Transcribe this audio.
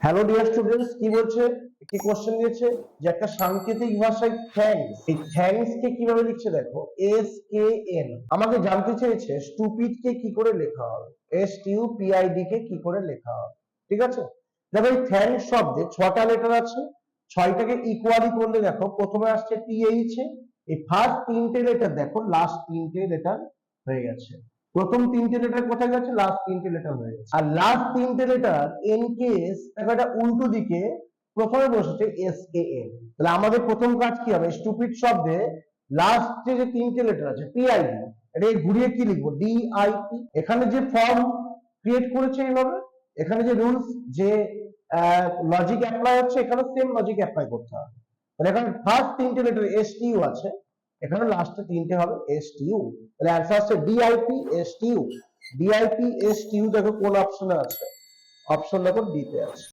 Hello dear students, কি বলছে? একটি কোশ্চেন দিয়েছে যে একটা সাংকেতিক ভাষায় থ্যাঙ্কস, এই থ্যাঙ্কস কে কিভাবে লিখছে দেখো, এস কে এন। আমাকে জানতে চেয়েছে স্টুপিড কে কি করে লেখা হবে, S T U P I D কে কি করে লেখা হবে। ঠিক আছে, দেখো এই থ্যাঙ্কস শব্দে 6টা লেটার আছে, 6টাকে ইকুয়ালি করলে দেখো প্রথমে আসছে টি এইচ এ, এই ফার্স্ট 3টে লেটার দেখো, লাস্ট 3টে লেটার হয়ে গেছে। প্রথম 3টে লেটার কোথায় গেছে, লাস্ট 3টে লেটার হয়ে গেছে। আর লাস্ট 3টে লেটার এন কে এস, দেখো এটা উল্টো দিকে, প্রথমে বসেছে এস কে এন। তাহলে আমাদের প্রথম কাজ কি হবে, স্টুপিড শব্দে লাস্টে যে 3টে লেটার আছে পি আই ডি, এটা ঘুরিয়ে কি লিখবো, ডি আই পি। এখানে যে ফর্ম ক্রিয়েট করেছে এইভাবে, এখানে যে রুলস, যে লজিক অ্যাপ্লাই হচ্ছে, এখানে সেম লজিক অ্যাপ্লাই করতে হবে। তাহলে এখানে ফার্স্ট 3টে লেটার এস টি ইউ আছে, এখানে লাস্টে 3টে হবে এস টি ইউ। তাহলে অ্যান্সার হচ্ছে DIP S T U. DIP S T U, দেখো কোন অপশনে আছে, অপশন দেখো ডি তে আছে।